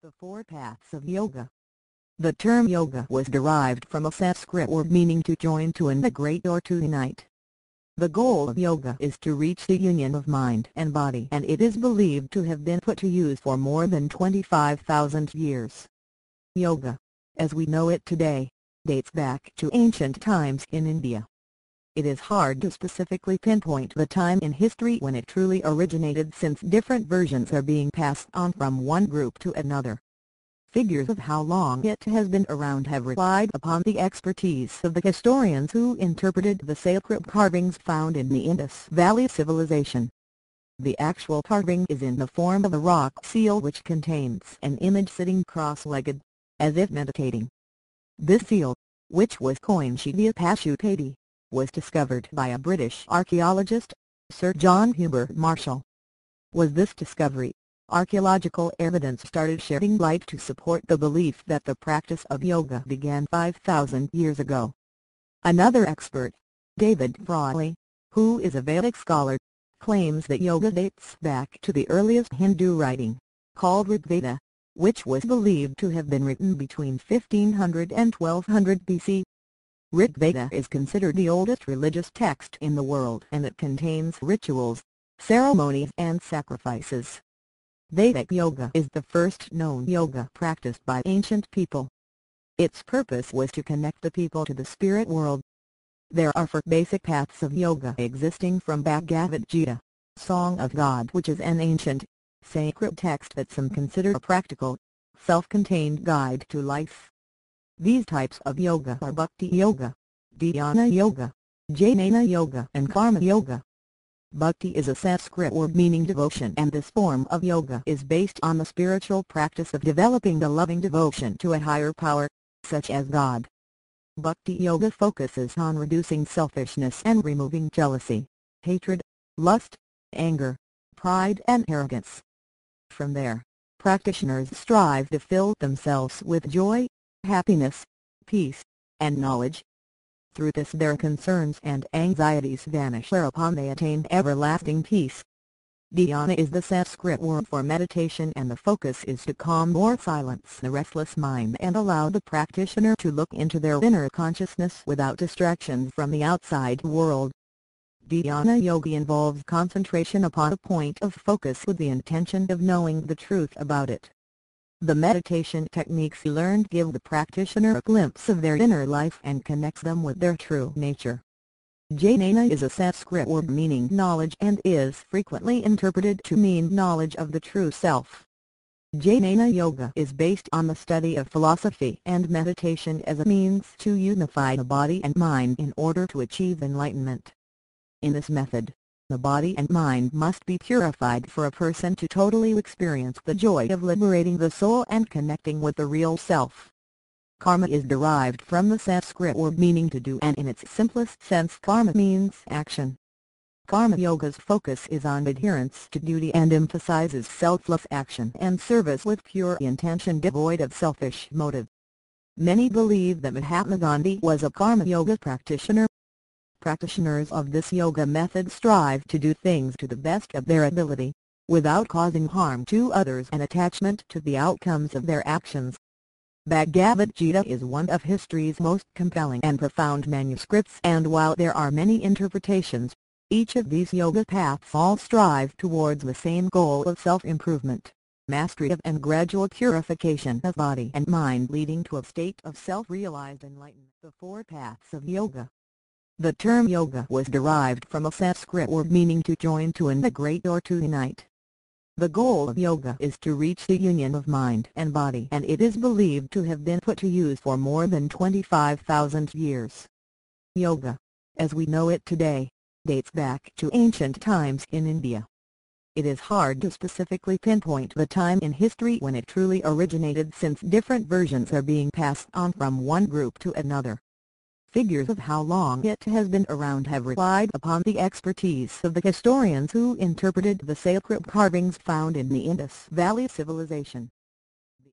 The four paths of yoga. The term yoga was derived from a Sanskrit word meaning to join, to integrate, or to unite. The goal of yoga is to reach the union of mind and body, and it is believed to have been put to use for more than 25,000 years. Yoga, as we know it today, dates back to ancient times in India. It is hard to specifically pinpoint the time in history when it truly originated, since different versions are being passed on from one group to another. Figures of how long it has been around have relied upon the expertise of the historians who interpreted the sacred carvings found in the Indus Valley Civilization. The actual carving is in the form of a rock seal which contains an image sitting cross-legged, as if meditating. This seal, which was coined Shiva Pashupati, was discovered by a British archaeologist, Sir John Hubert Marshall. With this discovery, archaeological evidence started shedding light to support the belief that the practice of yoga began 5,000 years ago. Another expert, David Frawley, who is a Vedic scholar, claims that yoga dates back to the earliest Hindu writing, called Rig Veda, which was believed to have been written between 1500 and 1200 BC. Rig Veda is considered the oldest religious text in the world, and it contains rituals, ceremonies and sacrifices. Vedic yoga is the first known yoga practiced by ancient people. Its purpose was to connect the people to the spirit world. There are four basic paths of yoga existing from Bhagavad Gita, Song of God, which is an ancient, sacred text that some consider a practical, self-contained guide to life. These types of yoga are Bhakti yoga, Dhyana yoga, Jnana yoga and Karma yoga. Bhakti is a Sanskrit word meaning devotion, and this form of yoga is based on the spiritual practice of developing a loving devotion to a higher power, such as God. Bhakti yoga focuses on reducing selfishness and removing jealousy, hatred, lust, anger, pride and arrogance. From there, practitioners strive to fill themselves with joy, happiness, peace, and knowledge. Through this their concerns and anxieties vanish, whereupon they attain everlasting peace. Dhyana is the Sanskrit word for meditation, and the focus is to calm or silence the restless mind and allow the practitioner to look into their inner consciousness without distraction from the outside world. Dhyana yoga involves concentration upon a point of focus with the intention of knowing the truth about it. The meditation techniques learned give the practitioner a glimpse of their inner life and connects them with their true nature. Jnana is a Sanskrit word meaning knowledge and is frequently interpreted to mean knowledge of the true self. Jnana yoga is based on the study of philosophy and meditation as a means to unify the body and mind in order to achieve enlightenment. In this method, the body and mind must be purified for a person to totally experience the joy of liberating the soul and connecting with the real self. Karma is derived from the Sanskrit word meaning to do, and in its simplest sense karma means action. Karma yoga's focus is on adherence to duty and emphasizes selfless action and service with pure intention devoid of selfish motive. Many believe that Mahatma Gandhi was a karma yoga practitioner. Practitioners of this yoga method strive to do things to the best of their ability, without causing harm to others and attachment to the outcomes of their actions. Bhagavad Gita is one of history's most compelling and profound manuscripts, and while there are many interpretations, each of these yoga paths all strive towards the same goal of self-improvement, mastery of and gradual purification of body and mind, leading to a state of self-realized enlightenment. The four paths of yoga. The term yoga was derived from a Sanskrit word meaning to join, to integrate or to unite. The goal of yoga is to reach the union of mind and body, and it is believed to have been put to use for more than 25,000 years. Yoga, as we know it today, dates back to ancient times in India. It is hard to specifically pinpoint the time in history when it truly originated, since different versions are being passed on from one group to another. Figures of how long it has been around have relied upon the expertise of the historians who interpreted the sacred carvings found in the Indus Valley Civilization.